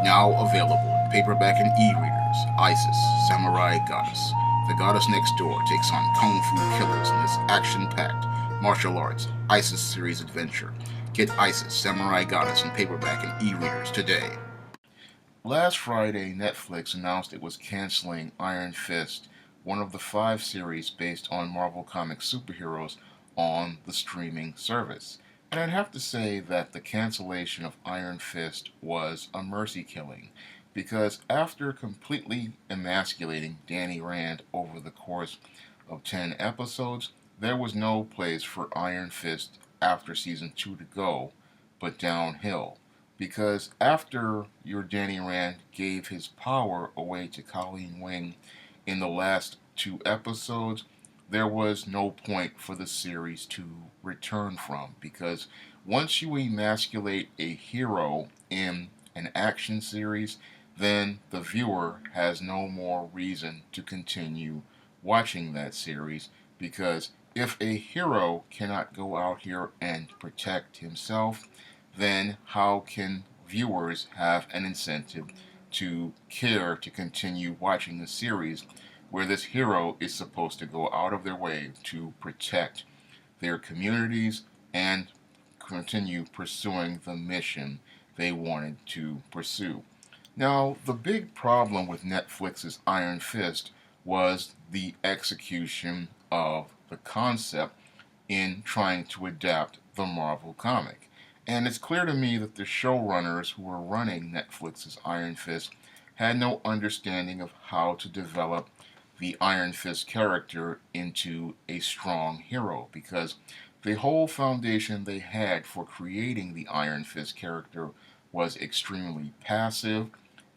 Now available in paperback and e-readers, Isis, Samurai Goddess. The goddess next door takes on kung fu killers in this action-packed martial arts Isis series adventure. Get Isis, Samurai Goddess in paperback and e-readers today. Last Friday, Netflix announced it was canceling Iron Fist, one of the 5 series based on Marvel Comics superheroes, on the streaming service. And I'd have to say that the cancellation of Iron Fist was a mercy killing, because after completely emasculating Danny Rand over the course of 10 episodes, there was no place for Iron Fist after season 2 to go but downhill. Because after your Danny Rand gave his power away to Colleen Wing in the last 2 episodes, there was no point for the series to return from, because once you emasculate a hero in an action series, then the viewer has no more reason to continue watching that series, because if a hero cannot go out here and protect himself, then how can viewers have an incentive to care to continue watching the series where this hero is supposed to go out of their way to protect their communities and continue pursuing the mission they wanted to pursue? Now, the big problem with Netflix's Iron Fist was the execution of the concept in trying to adapt the Marvel comic. And it's clear to me that the showrunners who were running Netflix's Iron Fist had no understanding of how to develop the Iron Fist character into a strong hero, because the whole foundation they had for creating the Iron Fist character was extremely passive,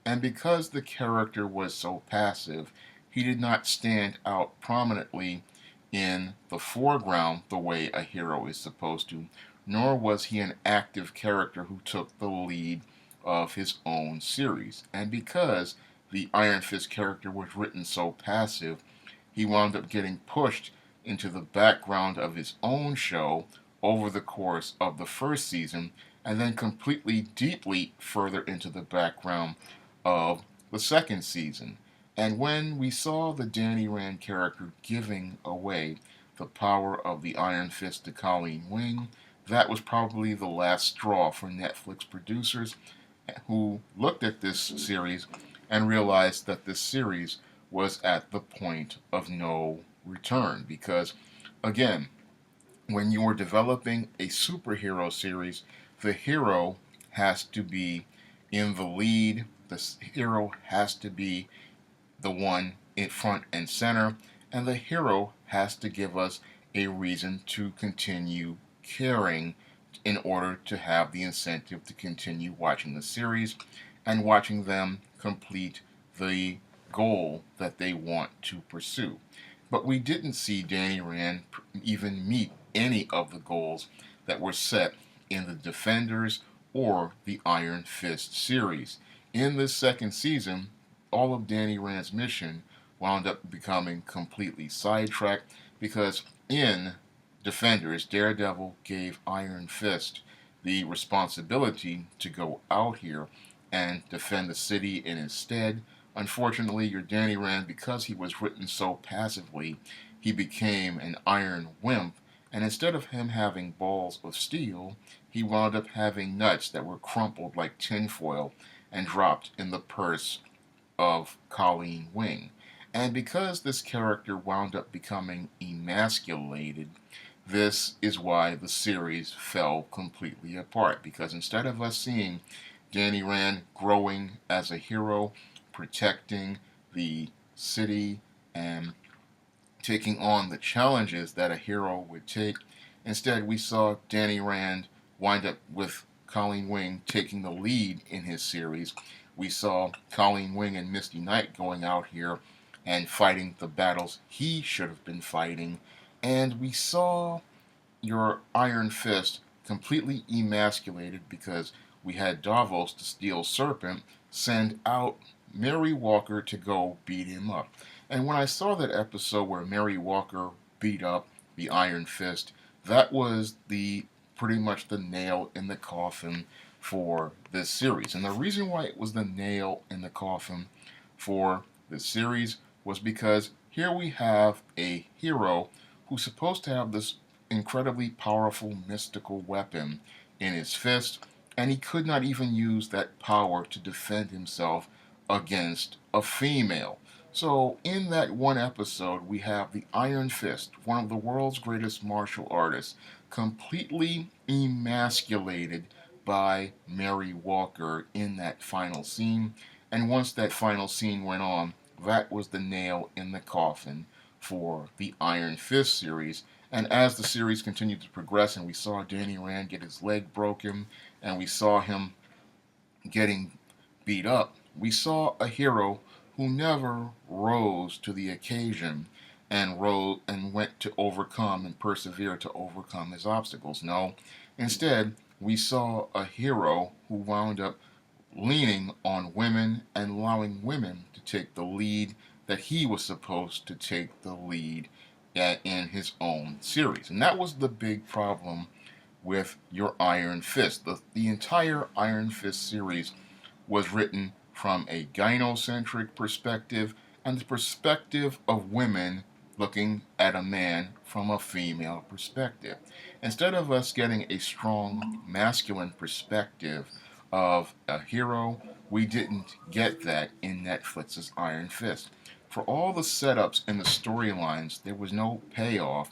and because the character was so passive, he did not stand out prominently in the foreground the way a hero is supposed to, nor was he an active character who took the lead of his own series. And because the Iron Fist character was written so passive, he wound up getting pushed into the background of his own show over the course of the first season, and then completely deeply further into the background of the second season. And when we saw the Danny Rand character giving away the power of the Iron Fist to Colleen Wing, that was probably the last straw for Netflix producers, who looked at this series and realized that this series was at the point of no return. Because, again, when you are developing a superhero series, the hero has to be in the lead, the hero has to be the one in front and center, and the hero has to give us a reason to continue caring in order to have the incentive to continue watching the series and watching them complete the goal that they want to pursue. But we didn't see Danny Rand even meet any of the goals that were set in the Defenders or the Iron Fist series. In this second season, all of Danny Rand's mission wound up becoming completely sidetracked, because in Defenders, Daredevil gave Iron Fist the responsibility to go out here and defend the city in his stead. Unfortunately, your Danny Rand, because he was written so passively, he became an iron wimp, and instead of him having balls of steel, he wound up having nuts that were crumpled like tinfoil and dropped in the purse of Colleen Wing. And because this character wound up becoming emasculated, this is why the series fell completely apart. Because instead of us seeing Danny Rand growing as a hero, protecting the city and taking on the challenges that a hero would take, instead we saw Danny Rand wind up with Colleen Wing taking the lead in his series. We saw Colleen Wing and Misty Knight going out here and fighting the battles he should have been fighting. And we saw your Iron Fist completely emasculated, because we had Davos, the Steel Serpent, send out Mary Walker to go beat him up. And when I saw that episode where Mary Walker beat up the Iron Fist, that was the pretty much the nail in the coffin for this series. And the reason why it was the nail in the coffin for this series was because here we have a hero who's supposed to have this incredibly powerful mystical weapon in his fist, and he could not even use that power to defend himself against a female. So, in that one episode, we have the Iron Fist, one of the world's greatest martial artists, completely emasculated by Mary Walker in that final scene. And once that final scene went on, that was the nail in the coffin for the Iron Fist series. And as the series continued to progress, and we saw Danny Rand get his leg broken, and we saw him getting beat up, we saw a hero who never rose to the occasion and went to overcome and persevere to overcome his obstacles. No, instead, we saw a hero who wound up leaning on women and allowing women to take the lead that he was supposed to take the lead in his own series. And that was the big problem with your Iron Fist. The entire Iron Fist series was written from a gynocentric perspective and the perspective of women looking at a man from a female perspective. Instead of us getting a strong masculine perspective of a hero, we didn't get that in Netflix's Iron Fist. For all the setups and the storylines, there was no payoff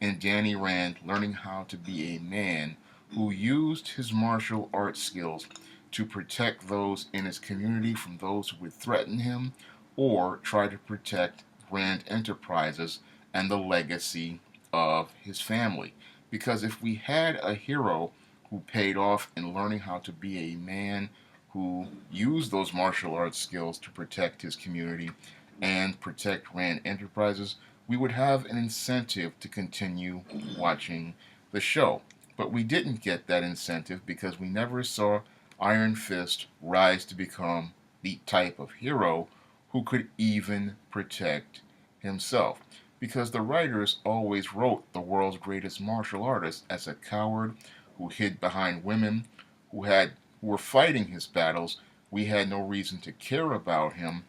in Danny Rand learning how to be a man who used his martial arts skills to protect those in his community from those who would threaten him or try to protect Rand Enterprises and the legacy of his family. Because if we had a hero who paid off in learning how to be a man who used those martial arts skills to protect his community and protect Rand Enterprises, we would have an incentive to continue watching the show. But we didn't get that incentive because we never saw Iron Fist rise to become the type of hero who could even protect himself. Because the writers always wrote the world's greatest martial artist as a coward who hid behind women who were fighting his battles. We had no reason to care about him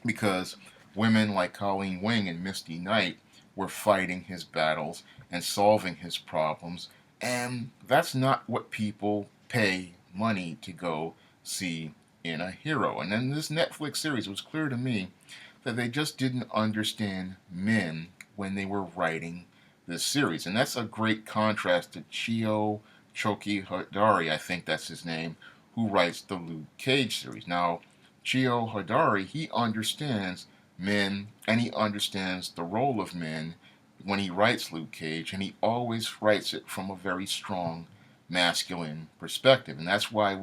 because women like Colleen Wing and Misty Knight were fighting his battles and solving his problems, and that's not what people pay money to go see in a hero. And in this Netflix series, it was clear to me that they just didn't understand men when they were writing this series. And that's a great contrast to Chio Choki Hodari, I think that's his name, who writes the Luke Cage series. Now, Chio Hodari, he understands men and he understands the role of men when he writes Luke Cage, and he always writes it from a very strong masculine perspective. And that's why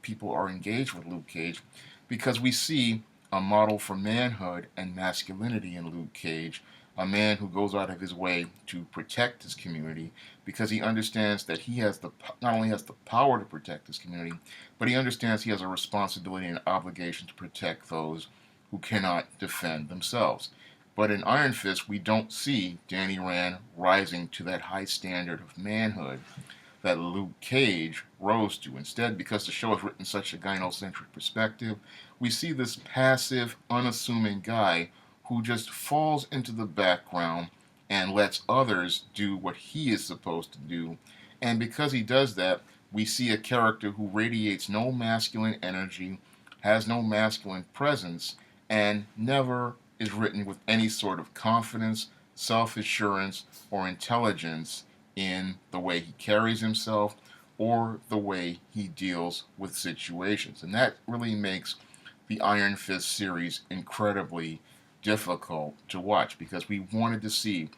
people are engaged with Luke Cage, because we see a model for manhood and masculinity in Luke Cage, a man who goes out of his way to protect his community because he understands that he has not only has the power to protect his community, but he understands he has a responsibility and obligation to protect those who cannot defend themselves. But in Iron Fist, we don't see Danny Rand rising to that high standard of manhood that Luke Cage rose to. Instead, because the show is written in such a gynocentric perspective, we see this passive, unassuming guy who just falls into the background and lets others do what he is supposed to do. And because he does that, we see a character who radiates no masculine energy, has no masculine presence, and never is written with any sort of confidence, self-assurance, or intelligence in the way he carries himself or the way he deals with situations. And that really makes the Iron Fist series incredibly difficult to watch, because we wanted to see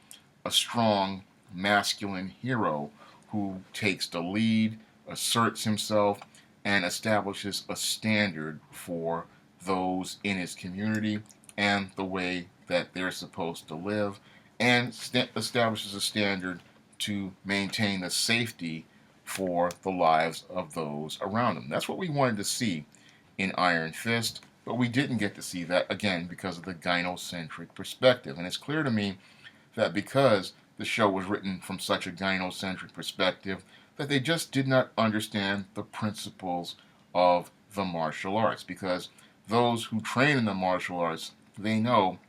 a strong masculine hero who takes the lead, asserts himself, and establishes a standard for those in his community and the way that they're supposed to live, and establishes a standard to maintain the safety for the lives of those around them. That's what we wanted to see in Iron Fist, but we didn't get to see that, again, because of the gynocentric perspective. And it's clear to me that because the show was written from such a gynocentric perspective, that they just did not understand the principles of the martial arts, because those who train in the martial arts, they know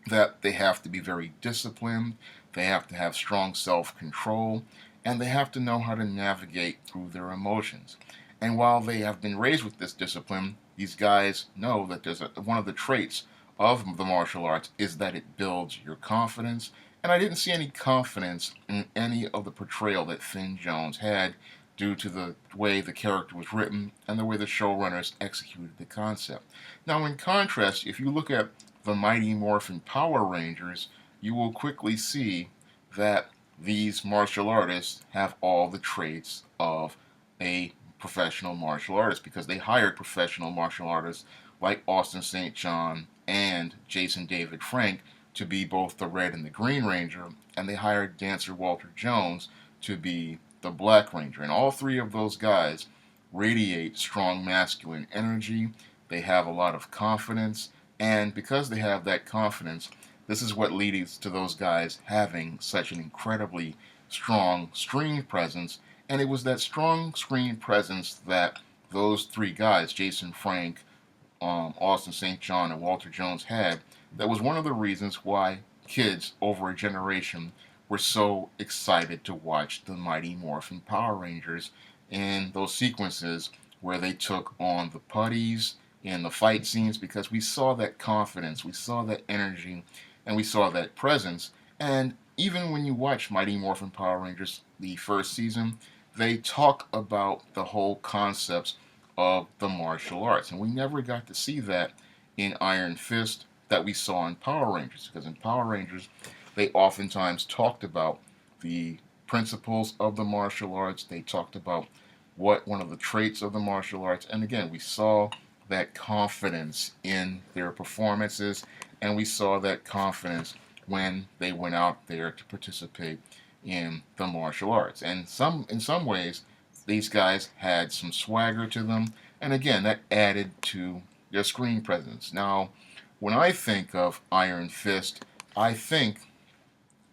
that they have to be very disciplined, they have to have strong self-control, and they have to know how to navigate through their emotions. And while they have been raised with this discipline, these guys know that one of the traits of the martial arts is that it builds your confidence. And I didn't see any confidence in any of the portrayal that Finn Jones had, due to the way the character was written and the way the showrunners executed the concept. Now, in contrast, if you look at the Mighty Morphin Power Rangers, you will quickly see that these martial artists have all the traits of a professional martial artist, because they hired professional martial artists like Austin St. John and Jason David Frank to be both the Red and the Green Ranger, and they hired dancer Walter Jones to be the Black Ranger. And all three of those guys radiate strong masculine energy. They have a lot of confidence, and because they have that confidence, this is what leads to those guys having such an incredibly strong screen presence. And it was that strong screen presence that those three guys, Jason Frank, Austin St. John, and Walter Jones, had, that was one of the reasons why kids over a generation were so excited to watch the Mighty Morphin Power Rangers in those sequences where they took on the putties in the fight scenes, because we saw that confidence, we saw that energy, and we saw that presence. And even when you watch Mighty Morphin Power Rangers, the first season, they talk about the whole concepts of the martial arts. And we never got to see that in Iron Fist that we saw in Power Rangers, because in Power Rangers, they oftentimes talked about the principles of the martial arts. They talked about what one of the traits of the martial arts. And again, we saw that confidence in their performances, and we saw that confidence when they went out there to participate in the martial arts. And in some ways, these guys had some swagger to them, and again, that added to their screen presence. Now, when I think of Iron Fist, I think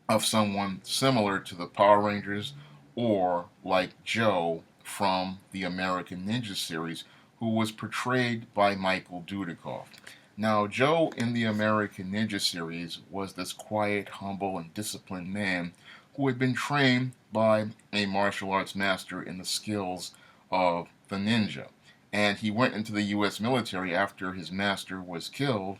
of someone similar to the Power Rangers, or like Joe from the American Ninja series, who was portrayed by Michael Dudikoff. Now, Joe in the American Ninja series was this quiet, humble, and disciplined man who had been trained by a martial arts master in the skills of the ninja. And he went into the U.S. military after his master was killed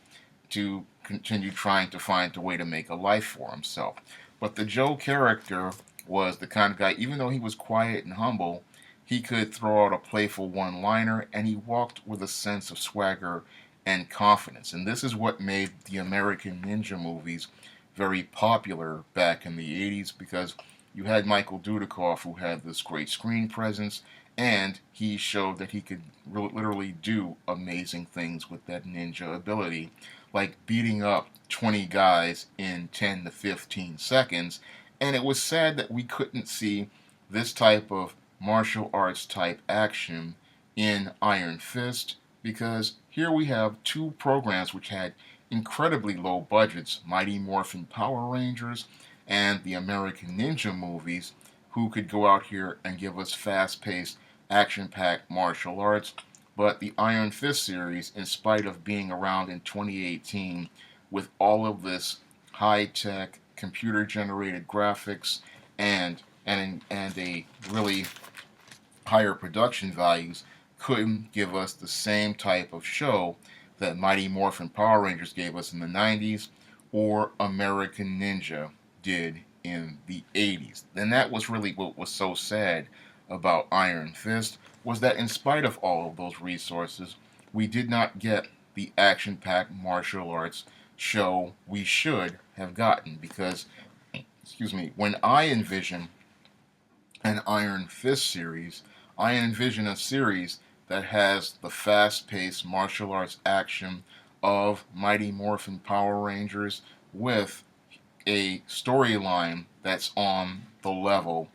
to continue trying to find a way to make a life for himself. But the Joe character was the kind of guy, even though he was quiet and humble, he could throw out a playful one-liner, and he walked with a sense of swagger and confidence. And this is what made the American Ninja movies very popular back in the 80s, because you had Michael Dudikoff, who had this great screen presence, and he showed that he could literally do amazing things with that ninja ability, like beating up 20 guys in 10 to 15 seconds. And it was sad that we couldn't see this type of martial arts type action in Iron Fist, because here we have two programs which had incredibly low budgets, Mighty Morphin Power Rangers and the American Ninja movies, who could go out here and give us fast-paced, action-packed martial arts. But the Iron Fist series, in spite of being around in 2018 with all of this high-tech, computer-generated graphics and a really higher production values, couldn't give us the same type of show that Mighty Morphin Power Rangers gave us in the 90s, or American Ninja did in the 80s. And that was really what was so sad about Iron Fist, was that in spite of all of those resources, we did not get the action-packed martial arts show we should have gotten. Because, when I envision an Iron Fist series, I envision a series that has the fast-paced martial arts action of Mighty Morphin Power Rangers, with a storyline that's on the level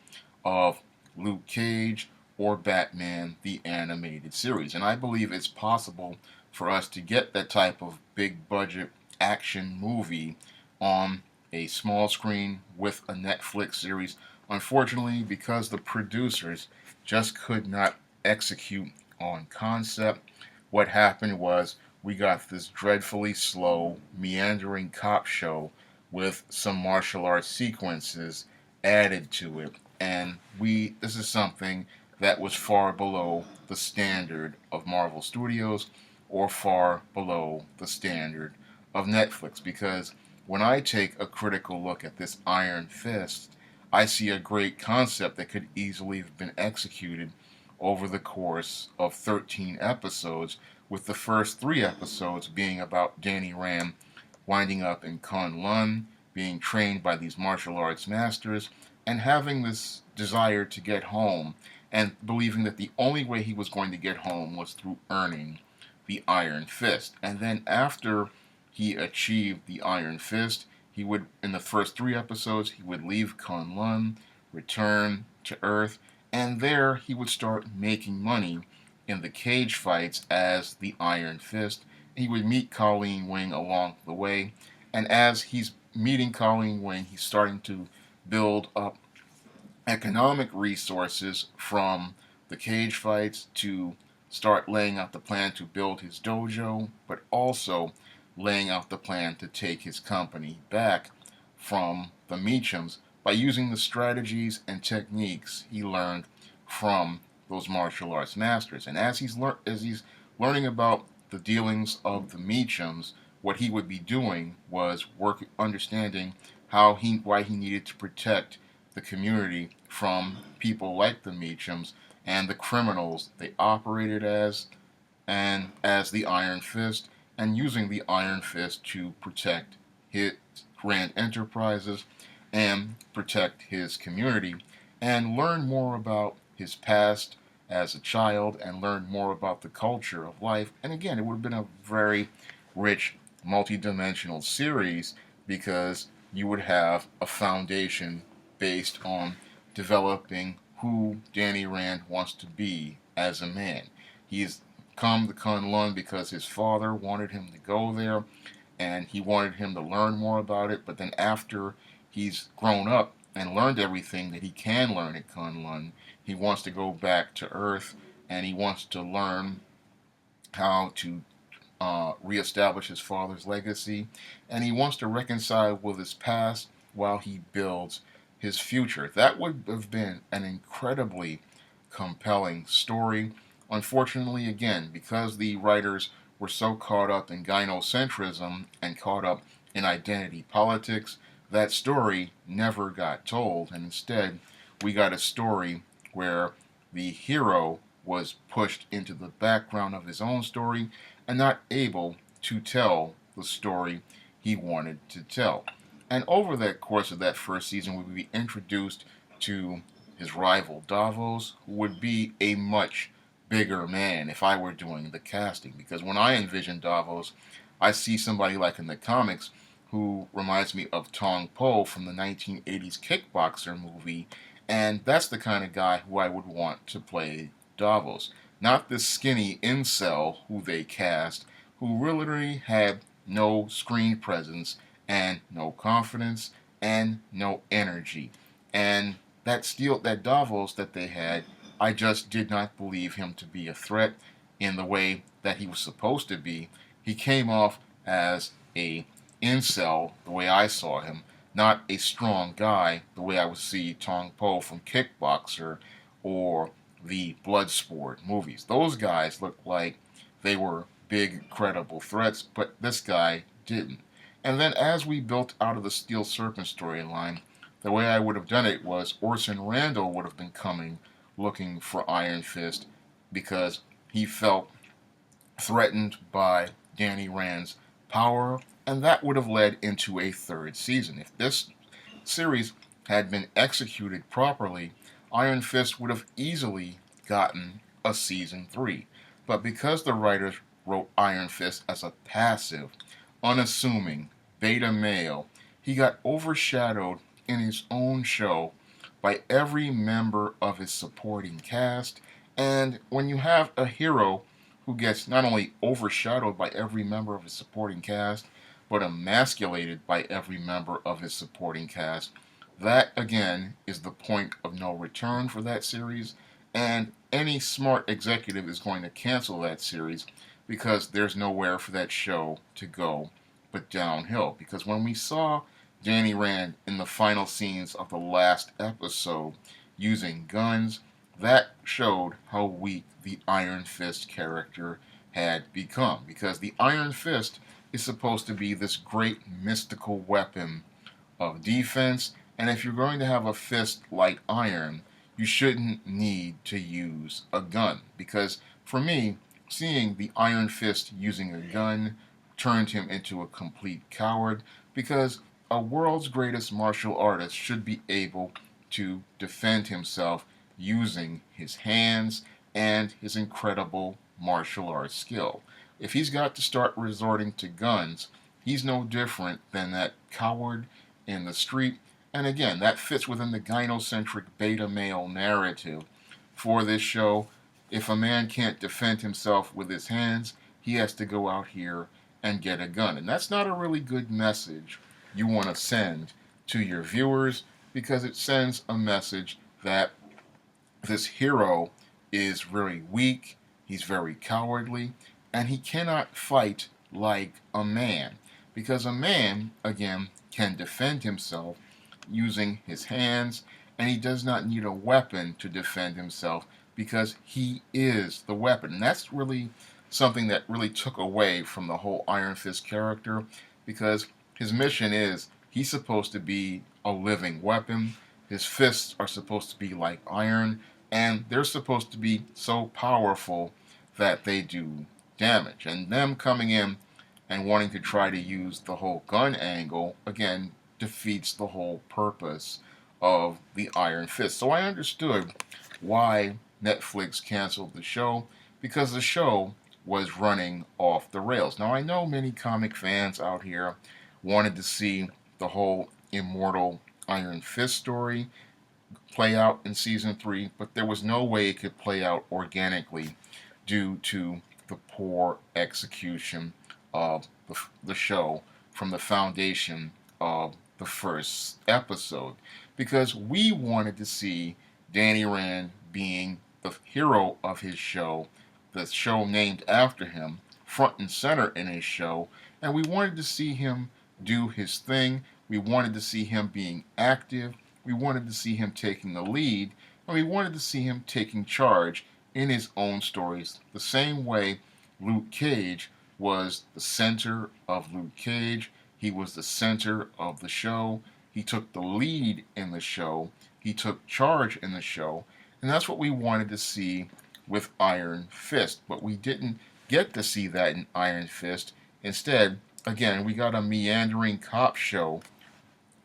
of Luke Cage or Batman the Animated Series. And I believe it's possible for us to get that type of big budget action movie on a small screen with a Netflix series Unfortunately, because the producers just could not execute on concept, what happened was we got this dreadfully slow, meandering cop show with some martial arts sequences added to it. And this is something that was far below the standard of Marvel Studios or far below the standard of Netflix, because when I take a critical look at this Iron Fist, I see a great concept that could easily have been executed over the course of 13 episodes, with the first 3 episodes being about Danny Rand winding up in Kunlun, being trained by these martial arts masters, and having this desire to get home, and believing that the only way he was going to get home was through earning the Iron Fist. And then after he achieved the Iron Fist, he would, in the first 3 episodes, he would leave Kunlun, return to Earth, and there he would start making money in the cage fights as the Iron Fist. He would meet Colleen Wing along the way, and as he's meeting Colleen Wing, he's starting to build up economic resources from the cage fights to start laying out the plan to build his dojo, but also laying out the plan to take his company back from the Meachums by using the strategies and techniques he learned from those martial arts masters. And as he's learning about the dealings of the Meachums, what he would be doing was understanding why he needed to protect the community from people like the Meachums and the criminals they operated as, and as the Iron Fist, and using the Iron Fist to protect his Rand Enterprises and protect his community, and learn more about his past as a child and learn more about the culture of life. And again, it would have been a very rich, multi-dimensional series, because you would have a foundation based on developing who Danny Rand wants to be as a man. He's come to Kunlun because his father wanted him to go there, and he wanted him to learn more about it. But then after he's grown up and learned everything that he can learn at Kunlun, he wants to go back to Earth, and he wants to learn how to reestablish his father's legacy, and he wants to reconcile with his past while he builds his future. That would have been an incredibly compelling story. Unfortunately, again, because the writers were so caught up in gynocentrism and caught up in identity politics, that story never got told, and instead we got a story where the hero was pushed into the background of his own story and not able to tell the story he wanted to tell. And over the course of that first season, we would be introduced to his rival Davos, who would be a much bigger man if I were doing the casting. Because when I envision Davos, I see somebody like in the comics who reminds me of Tong Po from the 1980s Kickboxer movie, and that's the kind of guy who I would want to play Davos. Not this skinny incel who they cast, who really had no screen presence and no confidence and no energy. And that Davos that they had, I just did not believe him to be a threat in the way that he was supposed to be. He came off as a incel the way I saw him, not a strong guy the way I would see Tong Po from Kickboxer or the Bloodsport movies. Those guys looked like they were big, credible threats, but this guy didn't. And then as we built out of the Steel Serpent storyline, the way I would have done it was Orson Randall would have been coming looking for Iron Fist because he felt threatened by Danny Rand's power, and that would have led into a third season. If this series had been executed properly, Iron Fist would have easily gotten a season 3. But because the writers wrote Iron Fist as a passive, unassuming beta male, he got overshadowed in his own show by every member of his supporting cast. And when you have a hero who gets not only overshadowed by every member of his supporting cast, but emasculated by every member of his supporting cast, That, again, is the point of no return for that series, and any smart executive is going to cancel that series because there's nowhere for that show to go but downhill. Because when we saw Danny Rand in the final scenes of the last episode using guns, that showed how weak the Iron Fist character had become. Because the Iron Fist is supposed to be this great mystical weapon of defense, and if you're going to have a fist like iron, you shouldn't need to use a gun. Because for me, seeing the Iron Fist using a gun turned him into a complete coward, because a world's greatest martial artist should be able to defend himself using his hands and his incredible martial arts skill. If he's got to start resorting to guns, he's no different than that coward in the street. And again, that fits within the gynocentric beta male narrative for this show. If a man can't defend himself with his hands, he has to go out here and get a gun. And that's not a really good message you want to send to your viewers, because it sends a message that this hero is very weak, he's very cowardly, and he cannot fight like a man. Because a man, again, can defend himself using his hands, and he does not need a weapon to defend himself because he is the weapon. And that's really something that really took away from the whole Iron Fist character, because his mission is he's supposed to be a living weapon. His fists are supposed to be like iron, and they're supposed to be so powerful that they do damage. And them coming in and wanting to try to use the whole gun angle, again, defeats the whole purpose of the Iron Fist. So I understood why Netflix canceled the show, because the show was running off the rails. Now, I know many comic fans out here wanted to see the whole immortal Iron Fist story play out in season 3, but there was no way it could play out organically due to the poor execution of the show from the foundation of the first episode. Because we wanted to see Danny Rand being the hero of his show, the show named after him, front and center in his show, and we wanted to see him do his thing. We wanted to see him being active. We wanted to see him taking the lead, and we wanted to see him taking charge in his own stories, the same way Luke Cage was the center of Luke Cage. He was the center of the show. He took the lead in the show. He took charge in the show. And that's what we wanted to see with Iron Fist. But we didn't get to see that in Iron Fist. Instead, again, we got a meandering cop show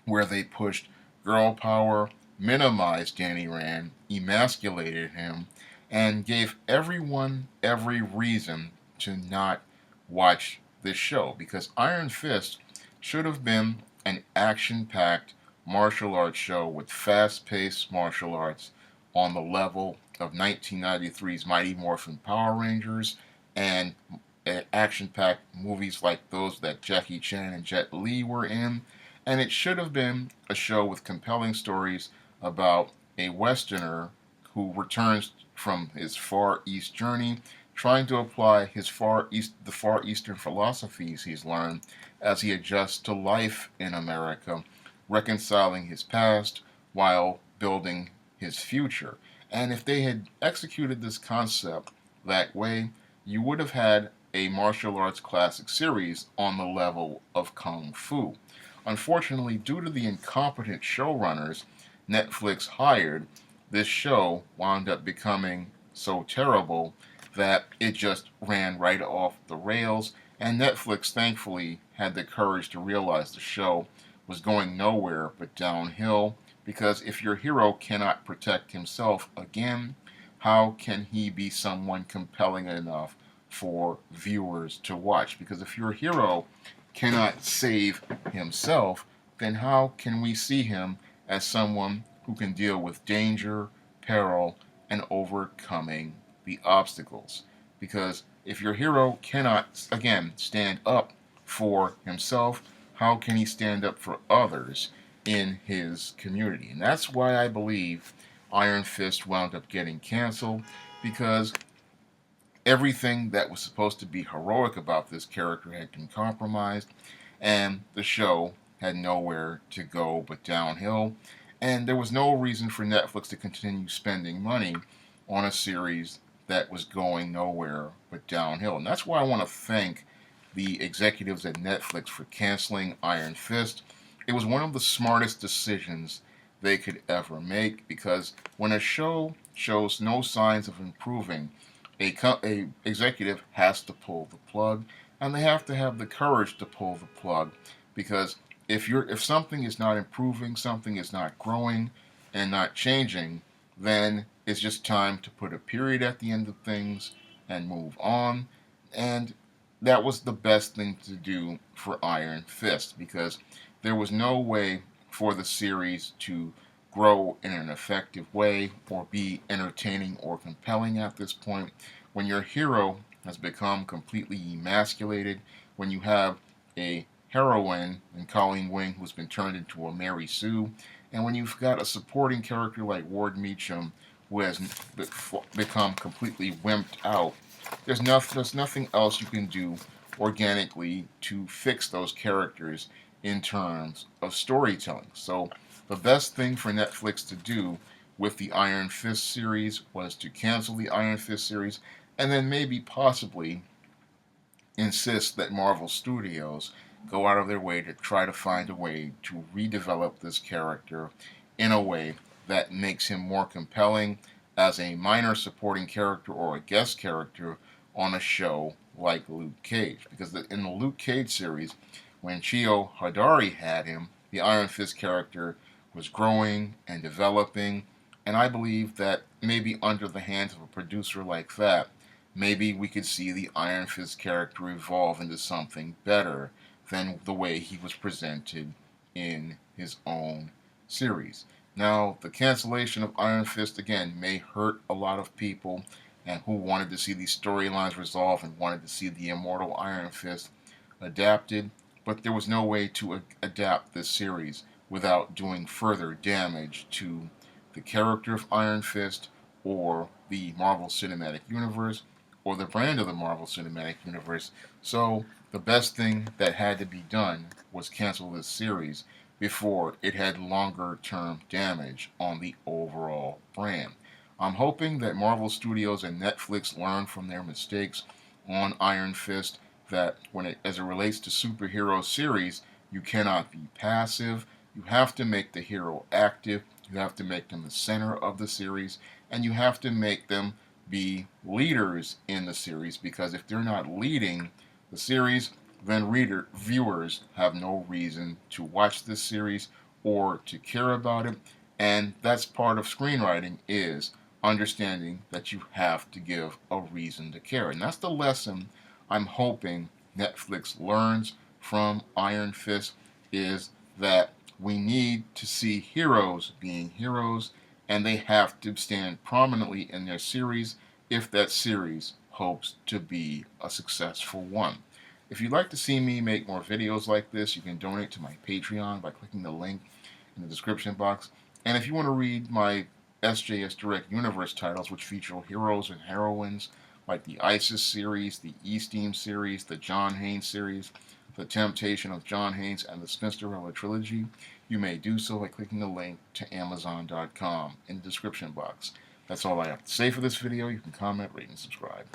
where they pushed girl power, minimized Danny Rand, emasculated him, and gave everyone every reason to not watch this show. Because Iron Fist should have been an action-packed martial arts show with fast-paced martial arts on the level of 1993's Mighty Morphin Power Rangers and action-packed movies like those that Jackie Chan and Jet Li were in. And it should have been a show with compelling stories about a Westerner who returns from his Far East journey, trying to apply the Far Eastern philosophies he's learned as he adjusts to life in America, reconciling his past while building his future. And if they had executed this concept that way, you would have had a martial arts classic series on the level of Kung Fu. Unfortunately, due to the incompetent showrunners Netflix hired, this show wound up becoming so terrible that it just ran right off the rails, and Netflix thankfully had the courage to realize the show was going nowhere but downhill, because if your hero cannot protect himself again, how can he be someone compelling enough for viewers to watch? Because if your hero cannot save himself, then how can we see him as someone who can deal with danger, peril, and overcoming the obstacles? Because if your hero cannot, again, stand up for himself, how can he stand up for others? in his community. And that's why I believe Iron Fist wound up getting canceled, because everything that was supposed to be heroic about this character had been compromised, and the show had nowhere to go but downhill. And there was no reason for Netflix to continue spending money on a series that was going nowhere but downhill. And that's why I want to thank the executives at Netflix for canceling Iron Fist. It was one of the smartest decisions they could ever make, because when a show shows no signs of improving, a executive has to pull the plug, and they have to have the courage to pull the plug, because if something is not improving, something is not growing and not changing, then it's just time to put a period at the end of things and move on. And that was the best thing to do for Iron Fist, because there was no way for the series to grow in an effective way or be entertaining or compelling at this point. When your hero has become completely emasculated, when you have a heroine in Colleen Wing who's been turned into a Mary Sue, and when you've got a supporting character like Ward Meacham who has become completely wimped out, there's nothing else you can do organically to fix those characters in terms of storytelling. So the best thing for Netflix to do with the Iron Fist series was to cancel the Iron Fist series, and then maybe possibly insist that Marvel Studios go out of their way to try to find a way to redevelop this character in a way that makes him more compelling as a minor supporting character or a guest character on a show like Luke Cage. Because in the Luke Cage series, when Chio Hadari had him, the Iron Fist character was growing and developing, and I believe that maybe under the hands of a producer like that, maybe we could see the Iron Fist character evolve into something better than the way he was presented in his own series. Now, the cancellation of Iron Fist, again, may hurt a lot of people and who wanted to see these storylines resolved and wanted to see the immortal Iron Fist adapted, but there was no way to adapt this series without doing further damage to the character of Iron Fist or the Marvel Cinematic Universe or the brand of the Marvel Cinematic Universe. So the best thing that had to be done was cancel this series before it had longer term damage on the overall brand. I'm hoping that Marvel Studios and Netflix learn from their mistakes on Iron Fist, that as it relates to superhero series, you cannot be passive. You have to make the hero active. You have to make them the center of the series, and you have to make them be leaders in the series, because if they're not leading the series, then viewers have no reason to watch this series or to care about it. And that's part of screenwriting, is understanding that you have to give a reason to care. And that's the lesson I'm hoping Netflix learns from Iron Fist, is that we need to see heroes being heroes, and they have to stand prominently in their series if that series hopes to be a successful one. If you'd like to see me make more videos like this, you can donate to my Patreon by clicking the link in the description box. And if you want to read my SJS Direct Universe titles, which feature heroes and heroines like the ISIS series, the E-Steam series, the John Haynes series, The Temptation of John Haynes, and the Spinsterella trilogy, you may do so by clicking the link to Amazon.com in the description box. That's all I have to say for this video. You can comment, rate, and subscribe.